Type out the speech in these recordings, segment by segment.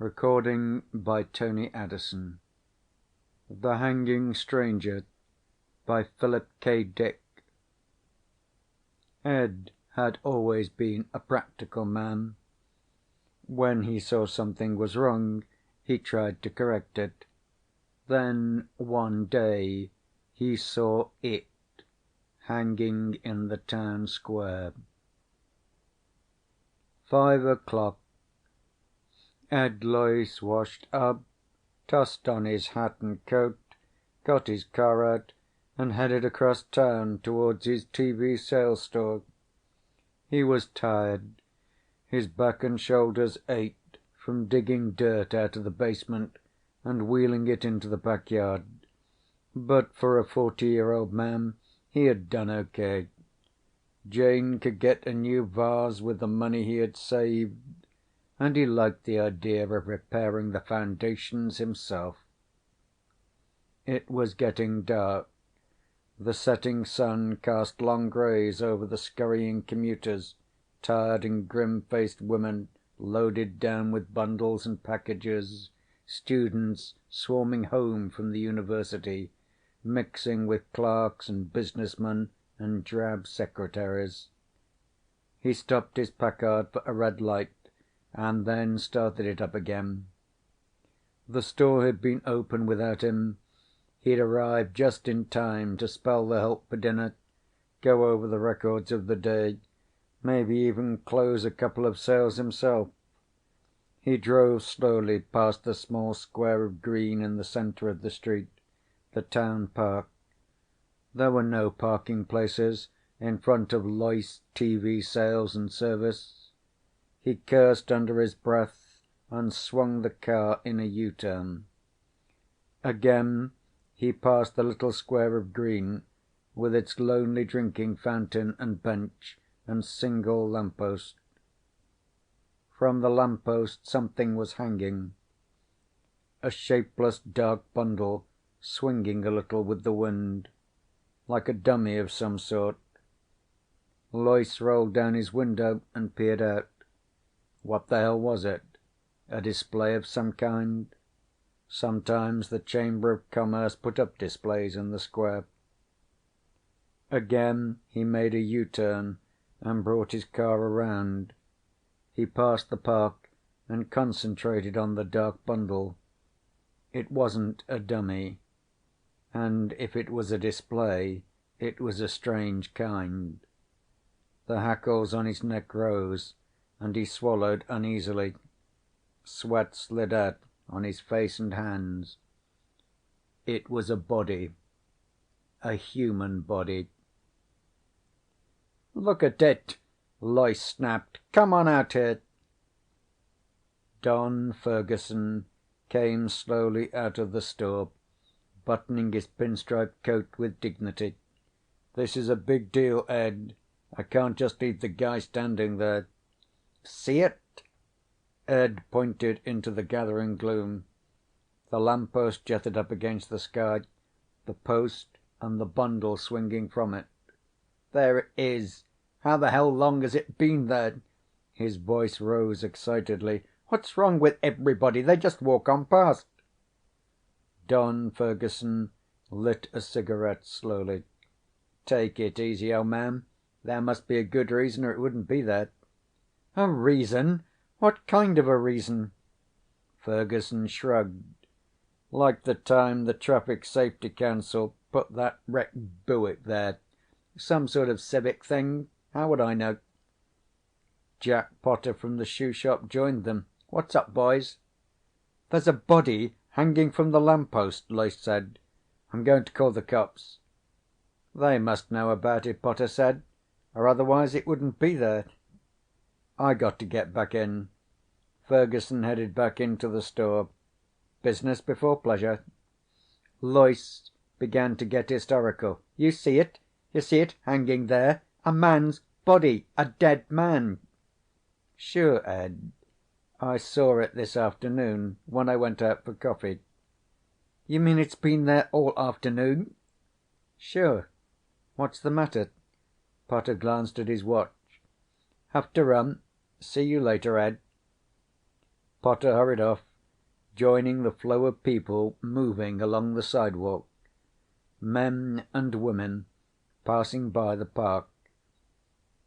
Recording by Tony Addison. The Hanging Stranger by Philip K. Dick. Ed had always been a practical man. When he saw something was wrong, he tried to correct it. Then one day he saw it hanging in the town square. 5 o'clock. Ed Loyce washed up, tossed on his hat and coat, got his car out, and headed across town towards his TV sales store. He was tired. His back and shoulders ached from digging dirt out of the basement and wheeling it into the backyard. But for a 40-year-old man, he had done okay. Jane could get a new vase with the money he had saved, and he liked the idea of repairing the foundations himself. It was getting dark. The setting sun cast long rays over the scurrying commuters, tired and grim-faced women loaded down with bundles and packages, students swarming home from the university, mixing with clerks and businessmen and drab secretaries. He stopped his Packard for a red light, and then started it up again. The store had been open without him. He'd arrived just in time to spell the help for dinner, go over the records of the day, maybe even close a couple of sales himself. He drove slowly past the small square of green in the center of the street, the town park. There were no parking places in front of Loyce TV Sales and Service. He cursed under his breath and swung the car in a U-turn. Again he passed the little square of green with its lonely drinking fountain and bench and single lamppost. From the lamppost something was hanging. A shapeless dark bundle swinging a little with the wind, like a dummy of some sort. Loyce rolled down his window and peered out. What the hell was it? A display of some kind? Sometimes the Chamber of Commerce put up displays in the square. Again he made a U-turn and brought his car around. He passed the park and concentrated on the dark bundle. It wasn't a dummy. And if it was a display, it was a strange kind. The hackles on his neck rose, and he swallowed uneasily. Sweat slid out on his face and hands. It was a body. A human body. "Look at it!" Loyce snapped. "Come on out here." Don Ferguson came slowly out of the store, buttoning his pinstripe coat with dignity. "This is a big deal, Ed. I can't just leave the guy standing there." "See it?" Ed pointed into the gathering gloom. The lamppost jutted up against the sky, the post and the bundle swinging from it. "There it is. How the hell long has it been there?" His voice rose excitedly. "What's wrong with everybody? They just walk on past." Don Ferguson lit a cigarette slowly. "Take it easy, old man. There must be a good reason or it wouldn't be there." "A reason? What kind of a reason?" Ferguson shrugged. "Like the time the Traffic Safety Council put that wrecked Buick there. Some sort of civic thing. How would I know?" Jack Potter from the shoe shop joined them. "What's up, boys?" "There's a body hanging from the lamppost," Loyce said. "I'm going to call the cops." "They must know about it," Potter said, "or otherwise it wouldn't be there." I got to get back in. Ferguson headed back into the store. Business before pleasure. Loyce began to get hysterical. "You see it? You see it hanging there? A man's body. A dead man." "Sure, Ed. I saw it this afternoon when I went out for coffee." "You mean it's been there all afternoon?" "Sure. What's the matter?" Potter glanced at his watch. "Have to run. See you later, Ed." Potter hurried off, joining the flow of people moving along the sidewalk. Men and women passing by the park.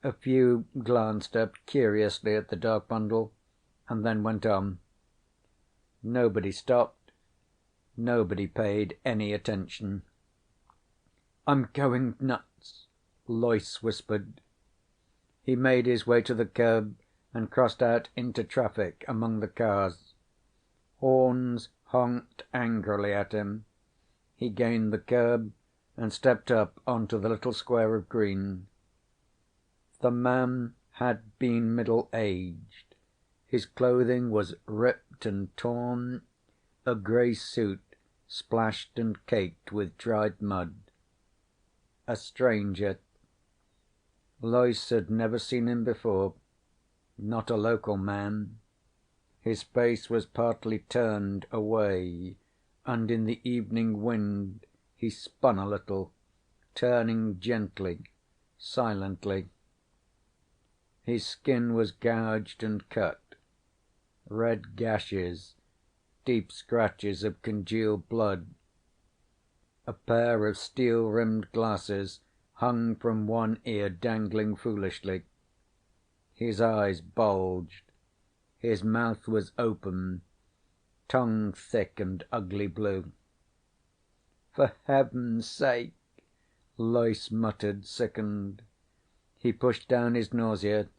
A few glanced up curiously at the dark bundle and then went on. Nobody stopped. Nobody paid any attention. "I'm going nuts," Loyce whispered. He made his way to the curb and crossed out into traffic among the cars. Horns honked angrily at him. He gained the curb and stepped up onto the little square of green. The man had been middle-aged. His clothing was ripped and torn, a grey suit splashed and caked with dried mud. A stranger. Loyce had never seen him before. Not a local man. His face was partly turned away, and in the evening wind he spun a little, turning gently, silently. His skin was gouged and cut. Red gashes, deep scratches of congealed blood. A pair of steel-rimmed glasses hung from one ear, dangling foolishly. His eyes bulged. His mouth was open, tongue thick and ugly blue. "For heaven's sake," Loyce muttered, sickened. He pushed down his nausea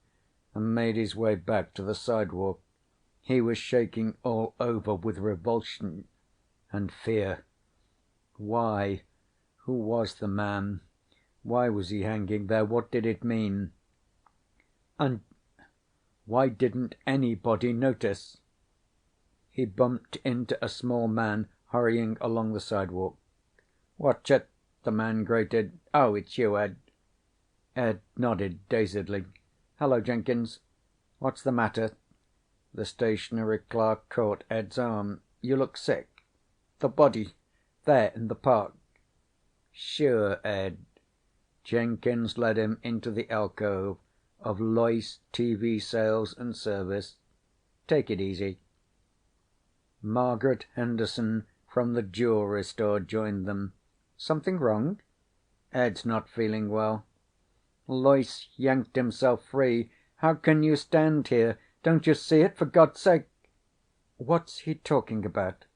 and made his way back to the sidewalk. He was shaking all over with revulsion and fear. Why? Who was the man? Why was he hanging there? What did it mean? And why didn't anybody notice? He bumped into a small man hurrying along the sidewalk. "Watch it," the man grated. "Oh, it's you, Ed." Ed nodded dazedly. "Hello, Jenkins. What's the matter?" The stationery clerk caught Ed's arm. "You look sick. The body. There, in the park." "Sure, Ed." Jenkins led him into the alcove of Loyce TV Sales and Service. "Take it easy." Margaret Henderson from the jewelry store joined them. "Something wrong?" "Ed's not feeling well." Loyce yanked himself free. "How can you stand here? Don't you see it? For God's sake!" "What's he talking about?"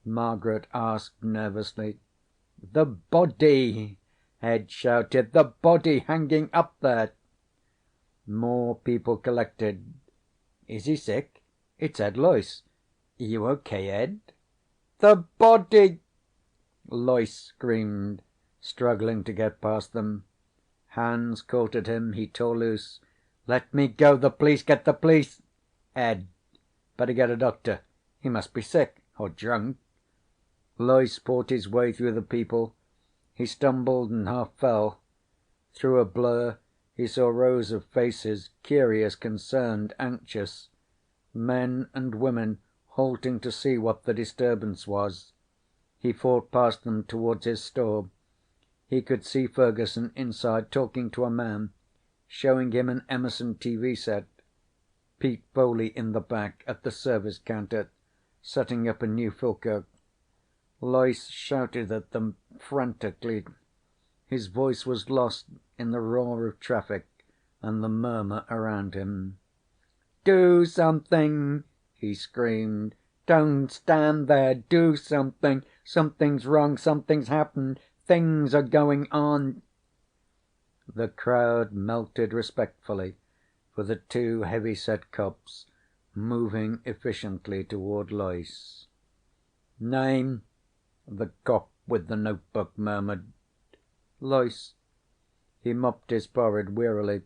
Margaret asked nervously. "The body!" Ed shouted. "The body hanging up there!" More people collected. "Is he sick? It's Ed Loyce. You okay, Ed?" "The body!" Loyce screamed, struggling to get past them. Hands caught at him. He tore loose. "Let me go. The police. Get the police." "Ed, better get a doctor. He must be sick. Or drunk." Loyce fought his way through the people. He stumbled and half fell. Through a blur he saw rows of faces, curious, concerned, anxious. Men and women halting to see what the disturbance was. He fought past them towards his store. He could see Ferguson inside talking to a man, showing him an Emerson TV set. Pete Foley in the back at the service counter, setting up a new Philco. Loyce shouted at them frantically. His voice was lost in the roar of traffic and the murmur around him. "Do something!" he screamed. "Don't stand there! Do something! Something's wrong! Something's happened! Things are going on!" The crowd melted respectfully for the two heavy-set cops moving efficiently toward Loyce. "Name?" the cop with the notebook murmured. "Loyce." He mopped his forehead wearily.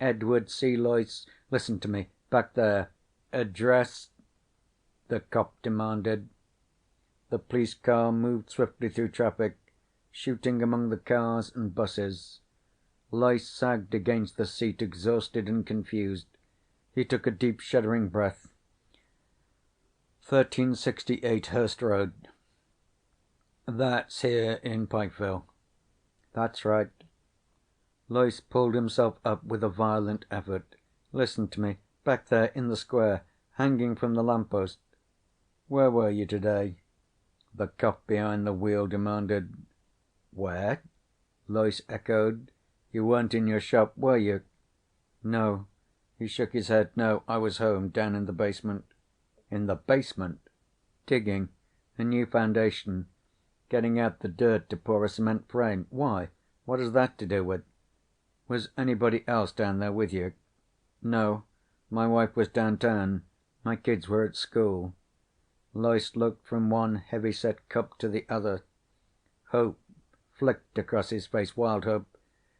"Edward C. Loyce. Listen to me. Back there." "Address?" the cop demanded. The police car moved swiftly through traffic, shooting among the cars and buses. Loyce sagged against the seat, exhausted and confused. He took a deep, shuddering breath. 1368 Hurst Road. "That's here in Pikeville." "That's right." Loyce pulled himself up with a violent effort. "Listen to me. Back there in the square, hanging from the lamppost." Where were you today?" the cop behind the wheel demanded. "Where?" Loyce echoed. "You weren't in your shop, were you?" "No." He shook his head. "No, I was home, down in the basement." "In the basement?" "Digging. A new foundation. Getting out the dirt to pour a cement frame. Why? What has that to do with—" "Was anybody else down there with you?" "No. My wife was downtown. My kids were at school." Loyce looked from one heavy-set cop to the other. Hope flicked across his face. Wild hope.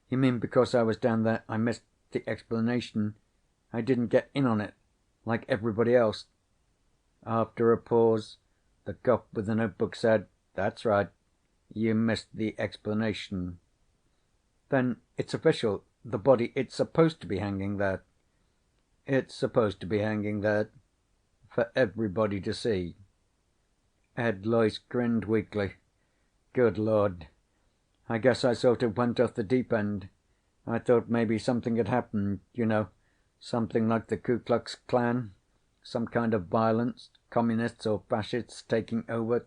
"You mean because I was down there I missed the explanation? I didn't get in on it, like everybody else?" After a pause, the cop with the notebook said, "That's right. You missed the explanation." "Then it's official. The body, it's supposed to be hanging there." "It's supposed to be hanging there. For everybody to see." Ed Loyce grinned weakly. "Good Lord. I guess I sort of went off the deep end. I thought maybe something had happened, you know, something like the Ku Klux Klan, some kind of violence, communists or fascists taking over."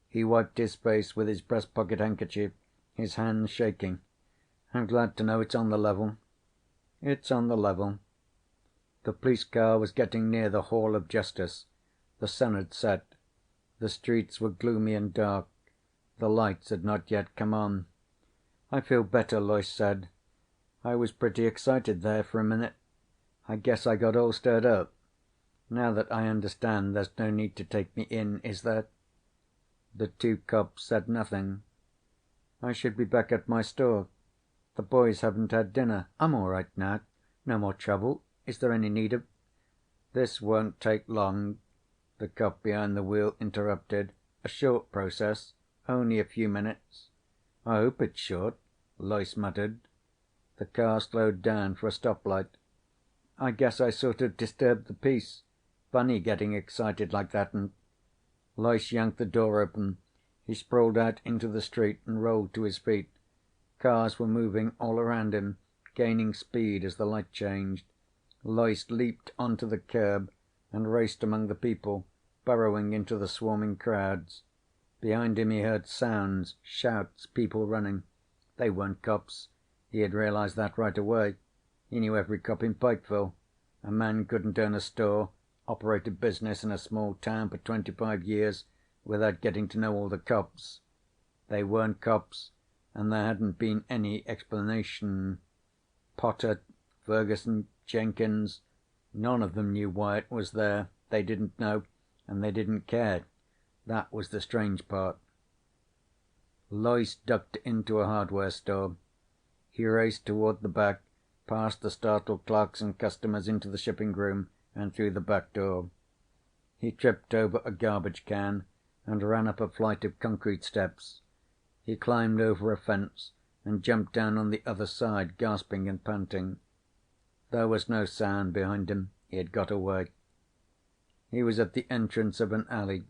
He wiped his face with his breast pocket handkerchief, his hands shaking. "I'm glad to know it's on the level." "It's on the level." The police car was getting near the Hall of Justice. The sun had set. The streets were gloomy and dark. The lights had not yet come on. "I feel better," Loyce said. "I was pretty excited there for a minute. I guess I got all stirred up. Now that I understand, there's no need to take me in, is there?" The two cops said nothing. "I should be back at my store. The boys haven't had dinner. I'm all right now. No more trouble. Is there any need of—" "This won't take long," the cop behind the wheel interrupted. "A short process. Only a few minutes." "I hope it's short," Loyce muttered. The car slowed down for a stoplight. "I guess I sort of disturbed the peace. Funny getting excited like that and—" Loyce yanked the door open. He sprawled out into the street and rolled to his feet. Cars were moving all around him, gaining speed as the light changed. Loyce leaped onto the curb and raced among the people, burrowing into the swarming crowds. Behind him he heard sounds, shouts, people running. They weren't cops. He had realized that right away. He knew every cop in Pikeville. A man couldn't own a store, operate a business in a small town for 25 years without getting to know all the cops. They weren't cops, and there hadn't been any explanation. Potter, Ferguson, Jenkins, none of them knew why it was there. They didn't know, and they didn't care. That was the strange part. Loyce ducked into a hardware store. He raced toward the back, past the startled clerks and customers into the shipping room and through the back door. He tripped over a garbage can and ran up a flight of concrete steps. He climbed over a fence and jumped down on the other side, gasping and panting. There was no sound behind him. He had got away. He was at the entrance of an alley,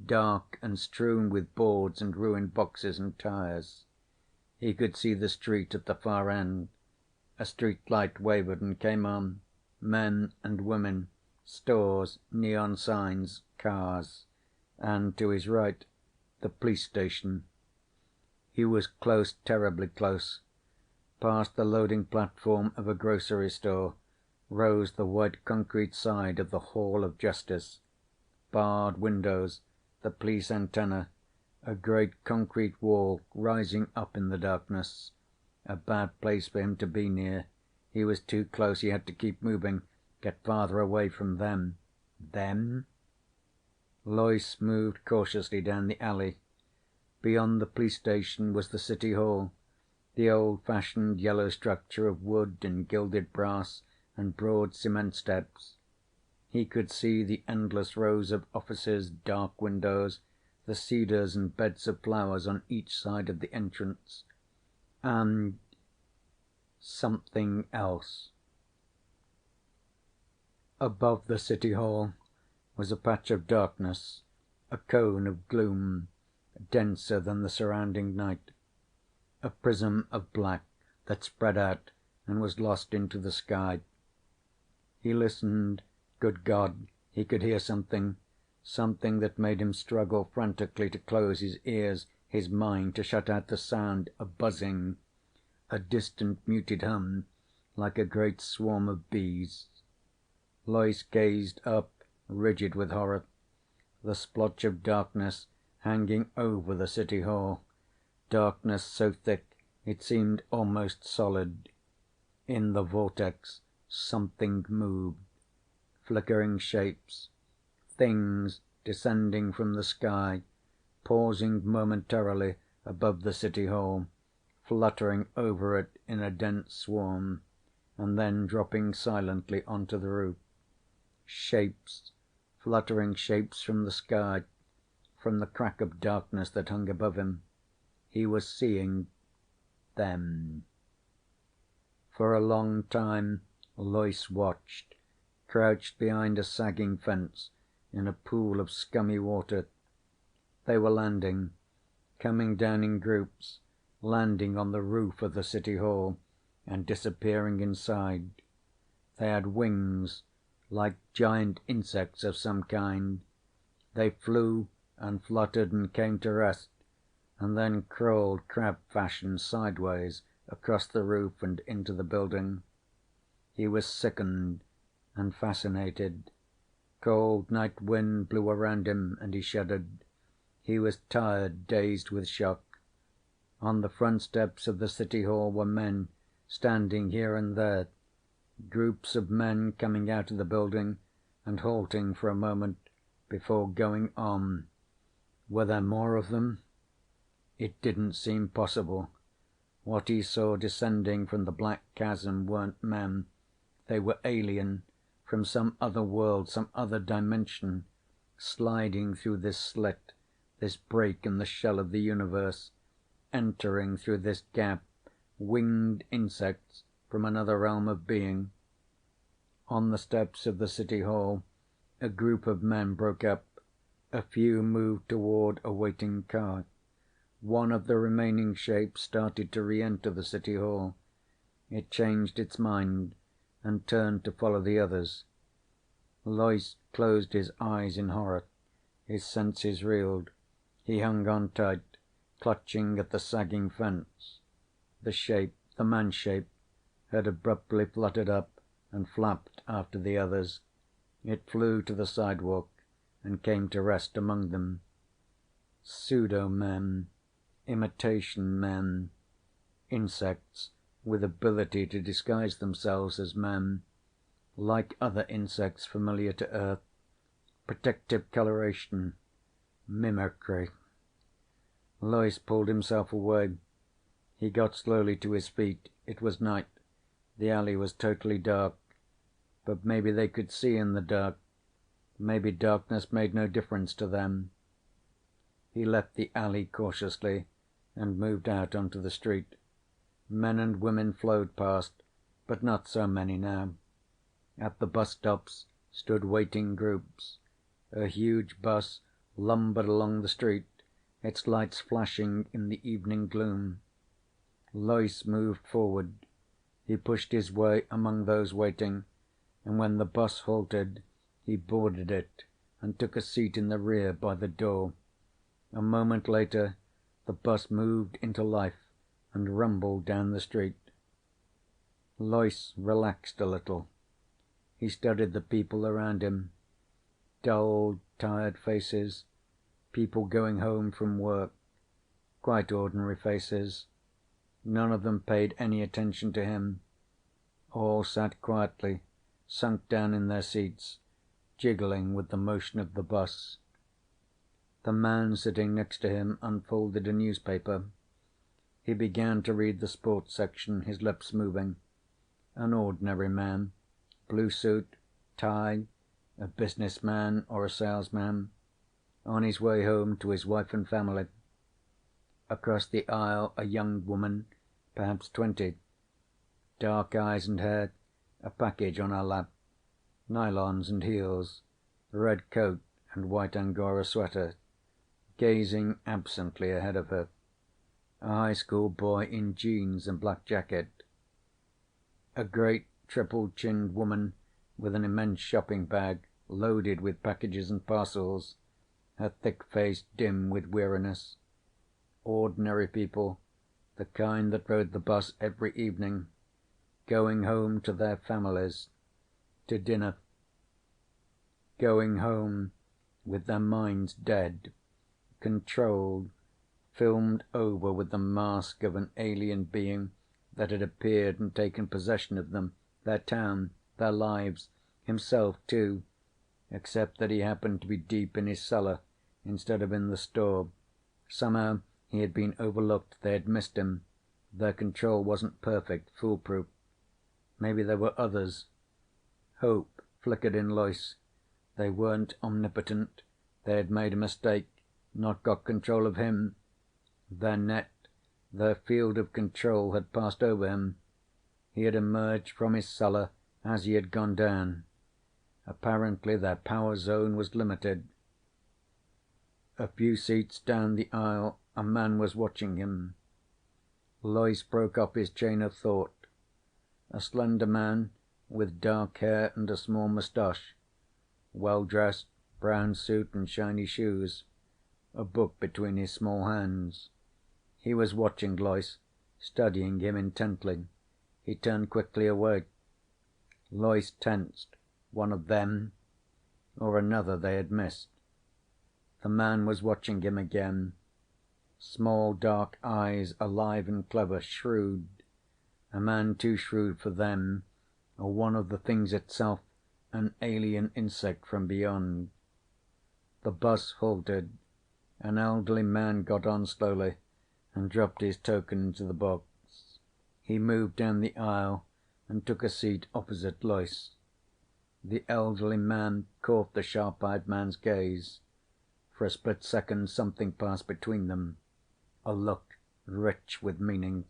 dark and strewn with boards and ruined boxes and tires. He could see the street at the far end. A street light wavered and came on. Men and women, stores, neon signs, cars. And to his right, the police station. He was close, terribly close. Past the loading platform of a grocery store rose the white concrete side of the Hall of Justice. Barred windows, the police antenna, a great concrete wall rising up in the darkness. A bad place for him to be near. He was too close. He had to keep moving, get farther away from them. Them? Loyce moved cautiously down the alley. Beyond the police station was the City Hall, the old-fashioned yellow structure of wood and gilded brass and broad cement steps. He could see the endless rows of offices, dark windows, the cedars and beds of flowers on each side of the entrance. And something else. Above the City Hall was a patch of darkness, a cone of gloom, denser than the surrounding night. A prism of black that spread out and was lost into the sky. He listened. Good God, he could hear something. something that made him struggle frantically to close his ears, his mind, to shut out the sound, a buzzing, a distant muted hum, like a great swarm of bees. Loyce gazed up, rigid with horror. The splotch of darkness hanging over the City Hall, darkness so thick it seemed almost solid. In the vortex something moved. Flickering shapes. Things descending from the sky, pausing momentarily above the City Hall, fluttering over it in a dense swarm, and then dropping silently onto the roof. Shapes, fluttering shapes from the sky, from the crack of darkness that hung above him. He was seeing them. For a long time Loyce watched, crouched behind a sagging fence in a pool of scummy water. They were landing, coming down in groups, landing on the roof of the City Hall and disappearing inside. They had wings, like giant insects of some kind. They flew and fluttered and came to rest, and then crawled crab fashion sideways across the roof and into the building. He was sickened and fascinated. Cold night wind blew around him and he shuddered. He was tired, dazed with shock. On the front steps of the City Hall were men standing here and there, groups of men coming out of the building and halting for a moment before going on. Were there more of them? It didn't seem possible. What he saw descending from the black chasm weren't men. They were alien, from some other world, some other dimension, sliding through this slit, this break in the shell of the universe, entering through this gap, winged insects from another realm of being. On the steps of the City Hall, a group of men broke up. A few moved toward a waiting car. One of the remaining shapes started to re-enter the City Hall. It changed its mind and turned to follow the others. Loyce closed his eyes in horror. His senses reeled. He hung on tight, clutching at the sagging fence. The shape, the man shape, had abruptly fluttered up and flapped after the others. It flew to the sidewalk and came to rest among them. Pseudo-men, imitation men, insects with ability to disguise themselves as men, like other insects familiar to Earth, protective coloration, mimicry. Loyce pulled himself away. He got slowly to his feet. It was night. The alley was totally dark. But maybe they could see in the dark. Maybe darkness made no difference to them. He left the alley cautiously and moved out onto the street. Men and women flowed past, but not so many now. At the bus stops stood waiting groups. A huge bus lumbered along the street, its lights flashing in the evening gloom. Loyce moved forward. He pushed his way among those waiting, and when the bus halted, he boarded it and took a seat in the rear by the door. A moment later, the bus moved into life and rumbled down the street. Loyce relaxed a little. He studied the people around him. Dull, tired faces. People going home from work. Quite ordinary faces. None of them paid any attention to him. All sat quietly, sunk down in their seats, jiggling with the motion of the bus. The man sitting next to him unfolded a newspaper. He began to read the sports section, his lips moving. An ordinary man. Blue suit, tie, a businessman or a salesman, on his way home to his wife and family. Across the aisle, a young woman, perhaps 20. Dark eyes and hair, a package on her lap. Nylons and heels, red coat and white Angora sweater, gazing absently ahead of her. A high school boy in jeans and black jacket. A great triple-chinned woman with an immense shopping bag loaded with packages and parcels, her thick face dim with weariness. Ordinary people, the kind that rode the bus every evening, going home to their families, to dinner. Going home with their minds dead, controlled, filmed over with the mask of an alien being that had appeared and taken possession of them, their town, their lives, himself too, except that he happened to be deep in his cellar instead of in the store. Somehow he had been overlooked, they had missed him. Their control wasn't perfect, foolproof. Maybe there were others. Hope flickered in Loyce. They weren't omnipotent. They had made a mistake, not got control of him. Their net, their field of control had passed over him. He had emerged from his cellar as he had gone down. Apparently their power zone was limited. A few seats down the aisle, a man was watching him. Loyce broke off his chain of thought. A slender man with dark hair and a small moustache. Well-dressed, brown suit and shiny shoes. A book between his small hands. He was watching Loyce, studying him intently. He turned quickly away. Loyce tensed. One of them? Or another they had missed? The man was watching him again. Small dark eyes, alive and clever, shrewd. A man too shrewd for them, or one of the things itself, an alien insect from beyond. The bus halted. An elderly man got on slowly and dropped his token into the box. He moved down the aisle and took a seat opposite Loyce. The elderly man caught the sharp-eyed man's gaze. For a split second something passed between them. A look rich with meaning.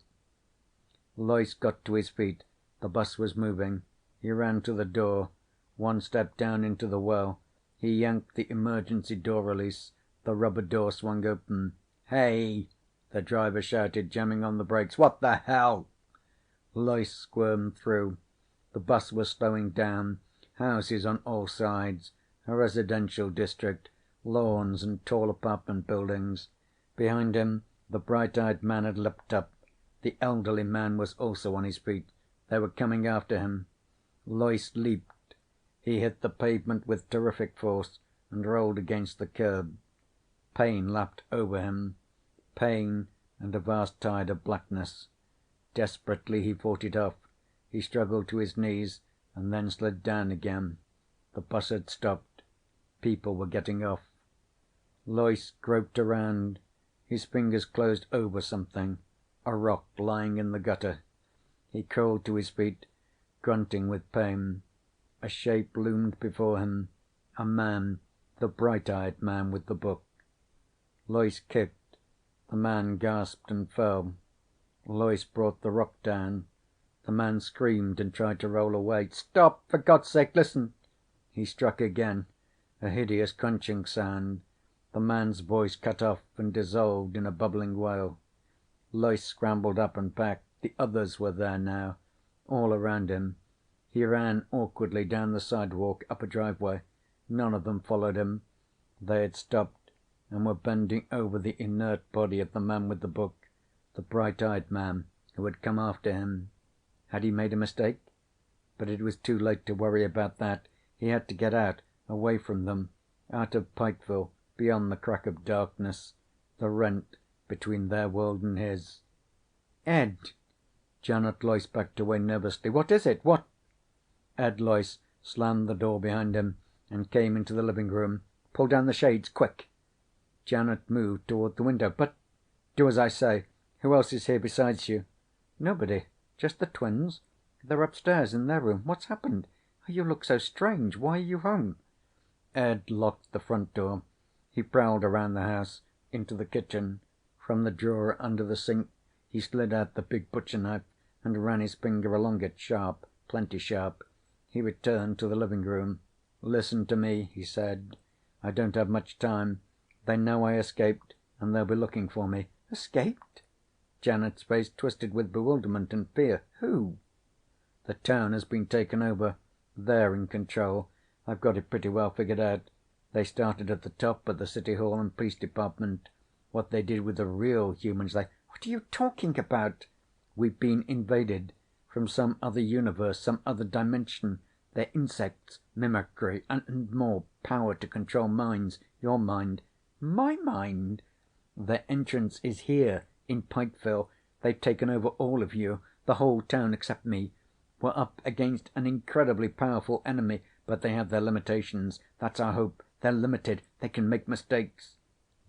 Loyce got to his feet. The bus was moving. He ran to the door. One step down into the well. He yanked the emergency door release. The rubber door swung open. "Hey!" the driver shouted, jamming on the brakes. "What the hell?" Loyce squirmed through. The bus was slowing down. Houses on all sides. A residential district. Lawns and tall apartment buildings. Behind him, the bright-eyed man had leapt up. The elderly man was also on his feet. They were coming after him. Loyce leaped. He hit the pavement with terrific force and rolled against the curb. Pain lapped over him. Pain and a vast tide of blackness. Desperately he fought it off. He struggled to his knees and then slid down again. The bus had stopped. People were getting off. Loyce groped around. His fingers closed over something. A rock lying in the gutter. He crawled to his feet, grunting with pain. A shape loomed before him. A man, the bright-eyed man with the book. Loyce kicked. The man gasped and fell. Loyce brought the rock down. The man screamed and tried to roll away. "Stop! For God's sake, listen!" He struck again. A hideous crunching sound. The man's voice cut off and dissolved in a bubbling wail. Loyce scrambled up and back. The others were there now, all around him. He ran awkwardly down the sidewalk, up a driveway. None of them followed him. They had stopped and were bending over the inert body of the man with the book, the bright-eyed man who had come after him. Had he made a mistake? But it was too late to worry about that. He had to get out, away from them, out of Pikeville, beyond the crack of darkness, the rent between their world and his. "Ed!" Janet Loyce backed away nervously. "What is it? What?" Ed Loyce slammed the door behind him and came into the living room. "Pull down the shades, quick." Janet moved toward the window. "But " "Do as I say. Who else is here besides you?" "Nobody. Just the twins. They're upstairs in their room. What's happened? You look so strange. Why are you home?" Ed locked the front door. He prowled around the house, into the kitchen. From the drawer under the sink he slid out the big butcher knife and ran his finger along it, sharp, plenty sharp. He returned to the living room. "Listen to me," he said. "I don't have much time. They know I escaped, and they'll be looking for me." "Escaped?" Janet's face twisted with bewilderment and fear. "Who?" "The town has been taken over. They're in control. I've got it pretty well figured out. They started at the top, at the City Hall and Police Department. What they did with the real humans, they... What are you talking about? We've been invaded from some other universe, some other dimension. They're insects, mimicry, and more. Power to control minds. Your mind. My mind? Their entrance is here, in Pikeville. They've taken over all of you, the whole town except me. We're up against an incredibly powerful enemy, but they have their limitations. That's our hope. They're limited. They can make mistakes.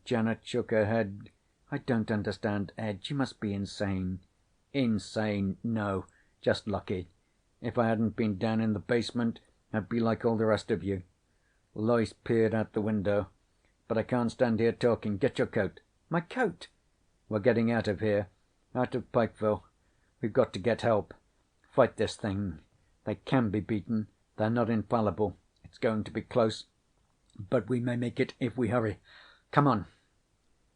Janet shook her head. I don't understand, Ed. You must be insane. Insane? No. Just lucky. If I hadn't been down in the basement, I'd be like all the rest of you. Lois peered out the window. But I can't stand here talking. Get your coat. My coat? We're getting out of here. Out of Pikeville. We've got to get help. Fight this thing. They can be beaten. They're not infallible. It's going to be close. But we may make it if we hurry. Come on.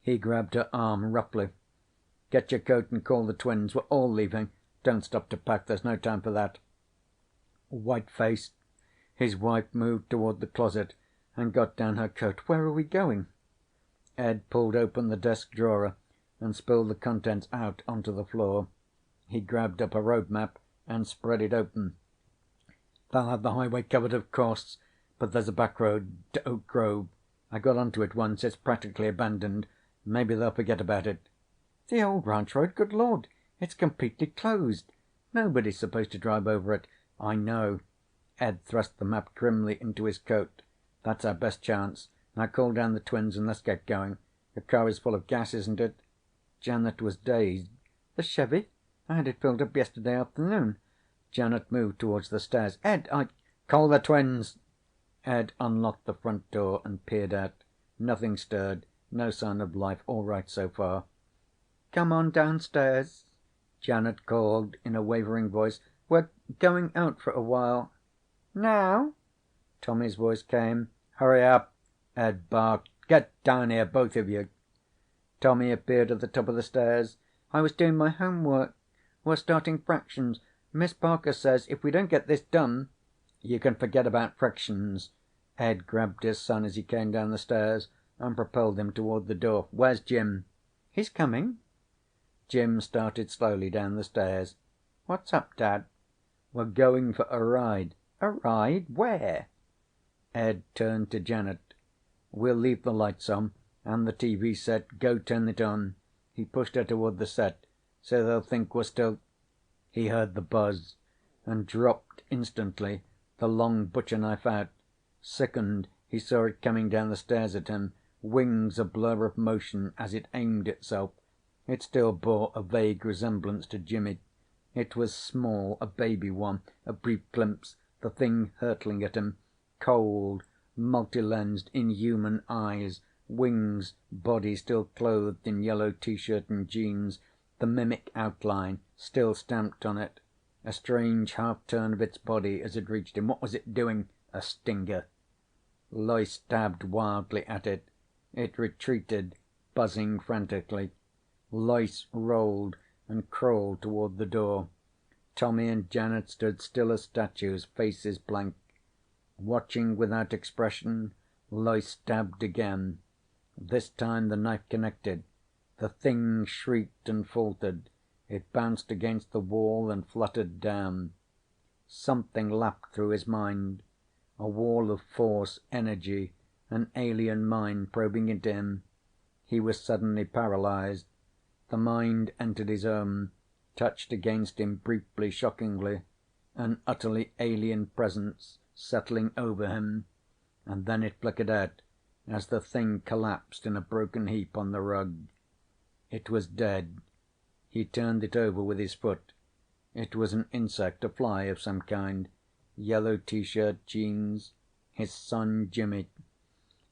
He grabbed her arm roughly. Get your coat and call the twins. We're all leaving. Don't stop to pack. There's no time for that. White-faced, his wife moved toward the closet and got down her coat. Where are we going? Ed pulled open the desk drawer and spilled the contents out onto the floor. He grabbed up a road map and spread it open. They'll have the highway covered, of course, but there's a back road to Oak Grove. I got onto it once. It's practically abandoned. Maybe they'll forget about it. The old ranch road? Good Lord. It's completely closed. Nobody's supposed to drive over it. I know. Ed thrust the map grimly into his coat. That's our best chance. Now call down the twins and let's get going. Your car is full of gas, isn't it? Janet was dazed. The Chevy? I had it filled up yesterday afternoon. Janet moved towards the stairs. Ed, Call the twins! Ed unlocked the front door and peered out. Nothing stirred. No sign of life. All right so far. Come on downstairs, Janet called in a wavering voice. We're going out for a while. Now? Tommy's voice came. Hurry up, Ed barked. Get down here, both of you. Tommy appeared at the top of the stairs. I was doing my homework. We're starting fractions. Miss Parker says if we don't get this done... You can forget about fractions. Ed grabbed his son as he came down the stairs and propelled him toward the door. Where's Jim? He's coming. Jim started slowly down the stairs. What's up, Dad? We're going for a ride. A ride? Where? Ed turned to Janet. We'll leave the lights on and the TV set. Go turn it on. He pushed her toward the set so they'll think we're still... He heard the buzz and dropped instantly, the long butcher knife out. Sickened, he saw it coming down the stairs at him, wings a blur of motion as it aimed itself. It still bore a vague resemblance to Jimmy. It was small, a baby one, a brief glimpse, the thing hurtling at him, cold, multi-lensed, inhuman eyes, wings, body still clothed in yellow t-shirt and jeans, the mimic outline still stamped on it. A strange half-turn of its body as it reached him. What was it doing? A stinger. Lois stabbed wildly at it. It retreated, buzzing frantically. Lois rolled and crawled toward the door. Tommy and Janet stood still as statues, faces blank. Watching without expression, Lois stabbed again. This time the knife connected. The thing shrieked and faltered. It bounced against the wall and fluttered down. Something lapped through his mind. A wall of force, energy, an alien mind probing into him. He was suddenly paralyzed. The mind entered his own, touched against him briefly, shockingly, an utterly alien presence settling over him, and then it flickered out as the thing collapsed in a broken heap on the rug. It was dead. He turned it over with his foot. It was an insect, a fly of some kind. Yellow t-shirt, jeans. His son Jimmy.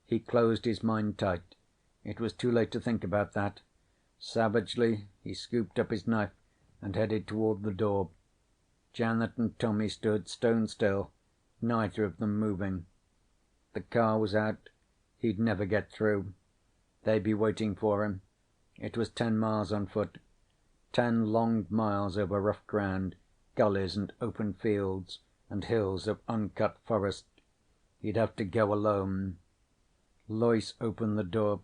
He closed his mind tight. It was too late to think about that. Savagely, he scooped up his knife and headed toward the door. Janet and Tommy stood stone still, neither of them moving. The car was out. He'd never get through. They'd be waiting for him. It was 10 miles on foot. 10 long miles over rough ground, gullies and open fields, and hills of uncut forest. He'd have to go alone. Loyce opened the door.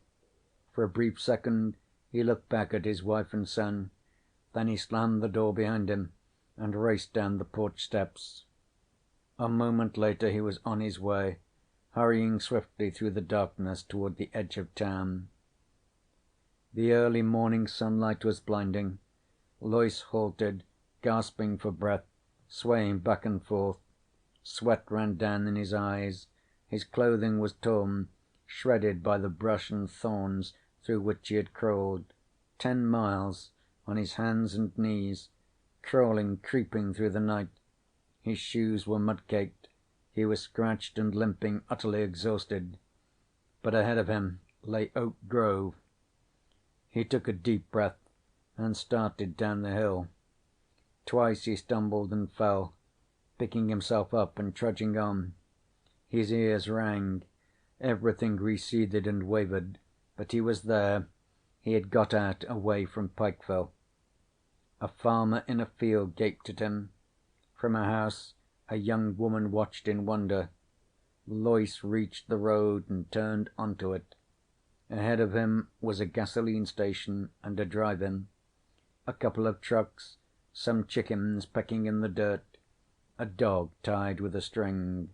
For a brief second he looked back at his wife and son. Then he slammed the door behind him and raced down the porch steps. A moment later he was on his way, hurrying swiftly through the darkness toward the edge of town. The early morning sunlight was blinding. Loyce halted, gasping for breath, swaying back and forth. Sweat ran down in his eyes. His clothing was torn, shredded by the brush and thorns through which he had crawled. 10 miles, on his hands and knees, crawling, creeping through the night. His shoes were mud-caked. He was scratched and limping, utterly exhausted. But ahead of him lay Oak Grove. He took a deep breath and started down the hill. Twice he stumbled and fell, picking himself up and trudging on. His ears rang. Everything receded and wavered, but he was there. He had got out, away from Pikeville. A farmer in a field gaped at him. From a house a young woman watched in wonder. Loyce reached the road and turned onto it. Ahead of him was a gasoline station and a drive-in. A couple of trucks, some chickens pecking in the dirt, a dog tied with a string.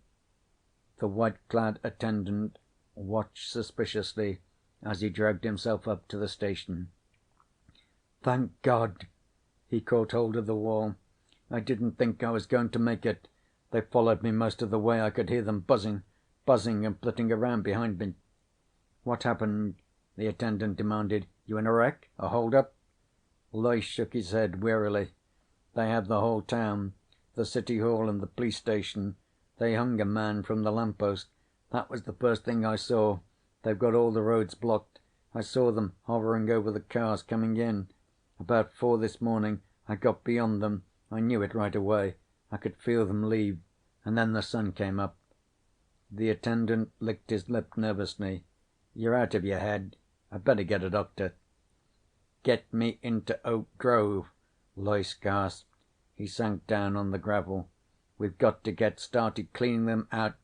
The white-clad attendant watched suspiciously as he dragged himself up to the station. "Thank God!" He caught hold of the wall. "I didn't think I was going to make it. They followed me most of the way. I could hear them buzzing and flitting around behind me." "What happened?" the attendant demanded. "You in a wreck? A hold-up?" Loyce shook his head wearily. "They have the whole town. The city hall and the police station. They hung a man from the lamppost. That was the first thing I saw. They've got all the roads blocked. I saw them hovering over the cars coming in. About 4 this morning I got beyond them. I knew it right away. I could feel them leave. And then the sun came up." The attendant licked his lip nervously. "You're out of your head. I'd better get a doctor." "Get me into Oak Grove," Loyce gasped. He sank down on the gravel. "We've got to get started cleaning them out.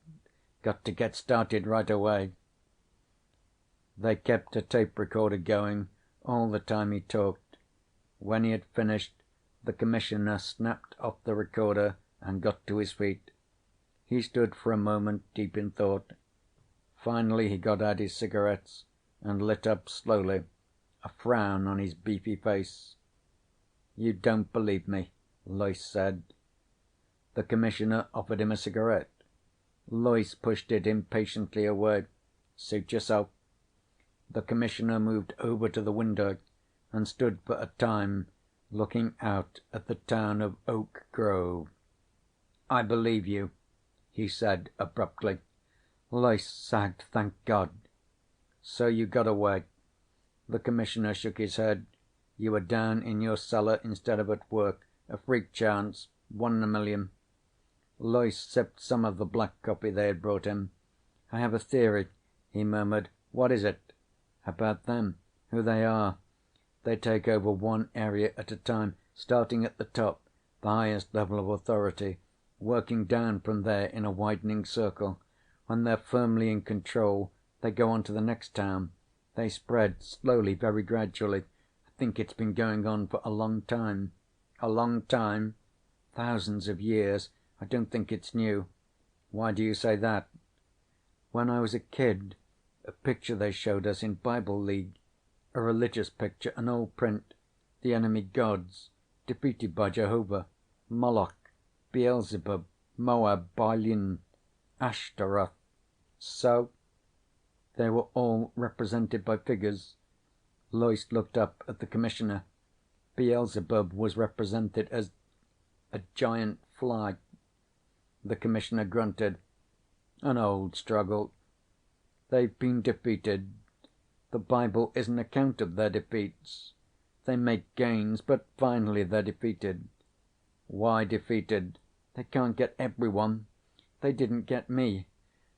Got to get started right away." They kept a tape recorder going all the time he talked. When he had finished, the commissioner snapped off the recorder and got to his feet. He stood for a moment, deep in thought. Finally he got out his cigarettes and lit up slowly, a frown on his beefy face. "You don't believe me," Loyce said. The commissioner offered him a cigarette. Loyce pushed it impatiently away. "Suit yourself." The commissioner moved over to the window and stood for a time looking out at the town of Oak Grove. "I believe you," he said abruptly. Loyce sagged. "Thank God." "So you got away." The commissioner shook his head. "You were down in your cellar instead of at work. A freak chance. 1 in a million." Loyce sipped some of the black coffee they had brought him. "I have a theory," he murmured. "What is it?" "About them. Who they are. They take over one area at a time, starting at the top, the highest level of authority, working down from there in a widening circle. When they're firmly in control, they go on to the next town. They spread, slowly, very gradually. I think it's been going on for a long time." "A long time?" "Thousands of years. I don't think it's new." "Why do you say that?" "When I was a kid, a picture they showed us in Bible League. A religious picture, an old print. The enemy gods, defeated by Jehovah. Moloch, Beelzebub, Moab, Baalin, Ashtaroth." "So?" "They were all represented by figures." Loyce looked up at the commissioner. "Beelzebub was represented as a giant fly." The commissioner grunted. "An old struggle. They've been defeated. The Bible is an account of their defeats. They make gains, but finally they're defeated." "Why defeated?" "They can't get everyone. They didn't get me.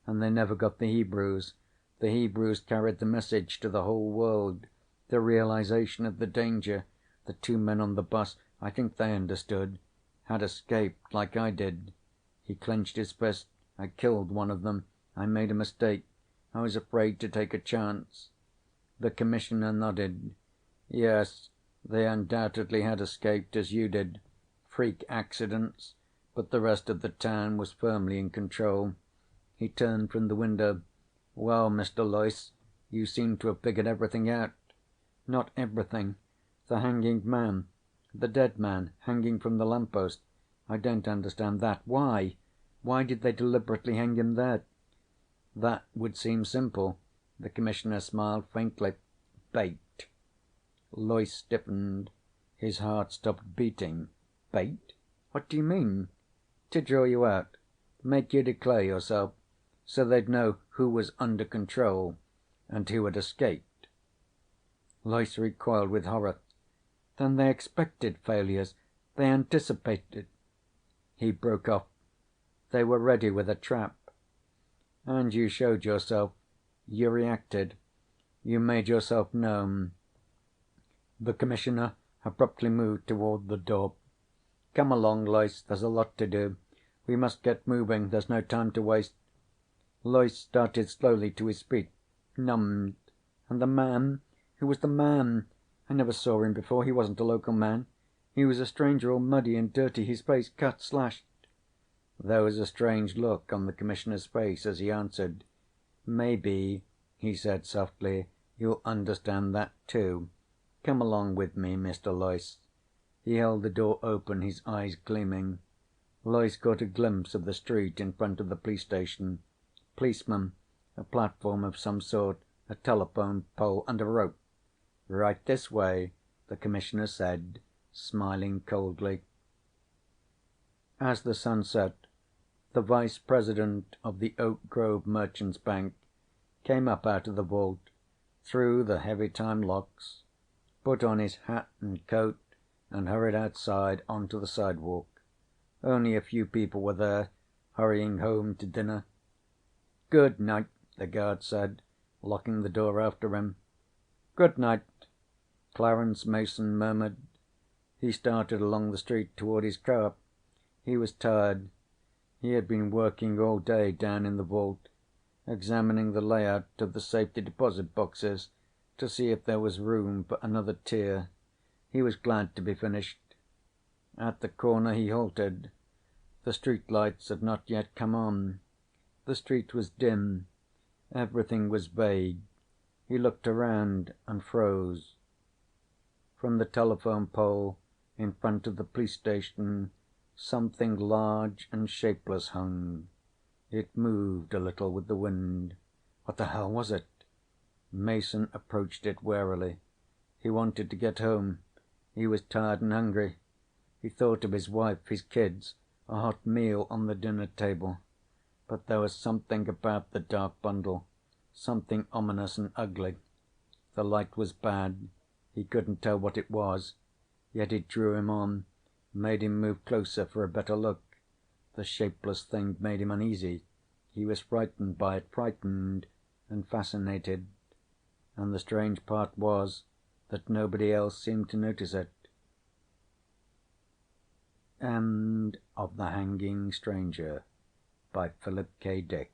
And they never got the Hebrews. The Hebrews carried the message to the whole world. The realization of the danger. The 2 men on the bus, I think they understood. Had escaped, like I did." He clenched his fist. "I killed one of them. I made a mistake. I was afraid to take a chance." The Commissioner nodded. "Yes, they undoubtedly had escaped as you did. Freak accidents, but the rest of the town was firmly in control." He turned from the window. "Well, Mr. Loyce, you seem to have figured everything out." "Not everything. The hanging man. The dead man hanging from the lamppost. I don't understand that. Why? Why did they deliberately hang him there?" "That would seem simple." The Commissioner smiled faintly. "Bait." Loyce stiffened. His heart stopped beating. "Bait? What do you mean?" "To draw you out. Make you declare yourself. So they'd know who was under control and who had escaped." Loyce recoiled with horror. "Then they expected failures. They anticipated " He broke off. "They were ready with a trap." "And you showed yourself. You reacted. You made yourself known." The Commissioner abruptly moved toward the door. "Come along, Loyce. There's a lot to do. We must get moving. There's no time to waste." Loyce started slowly to his feet, numbed. "And the man? Who was the man? I never saw him before. He wasn't a local man. He was a stranger, all muddy and dirty, his face cut, slashed." There was a strange look on the Commissioner's face as he answered. "Maybe," he said softly, "you'll understand that, too. Come along with me, Mr. Loyce." He held the door open, his eyes gleaming. Loyce caught a glimpse of the street in front of the police station. Policemen, a platform of some sort, a telephone pole, and a rope. "Right this way," the Commissioner said, smiling coldly. As the sun set, the Vice President of the Oak Grove Merchants' Bank came up out of the vault, threw the heavy time locks, put on his hat and coat, and hurried outside onto the sidewalk. Only a few people were there, hurrying home to dinner. "Good night," the guard said, locking the door after him. "Good night," Clarence Mason murmured. He started along the street toward his car. He was tired. He had been working all day down in the vault, examining the layout of the safety deposit boxes to see if there was room for another tier. He was glad to be finished. At the corner he halted. The street lights had not yet come on. The street was dim. Everything was vague. He looked around and froze. From the telephone pole in front of the police station, something large and shapeless hung. It moved a little with the wind. What the hell was it? Mason approached it warily. He wanted to get home. He was tired and hungry. He thought of his wife, his kids, a hot meal on the dinner table. But there was something about the dark bundle, something ominous and ugly. The light was bad. He couldn't tell what it was. Yet it drew him on, made him move closer for a better look. The shapeless thing made him uneasy. He was frightened by it, frightened and fascinated. And the strange part was that nobody else seemed to notice it. End of The Hanging Stranger by Philip K. Dick.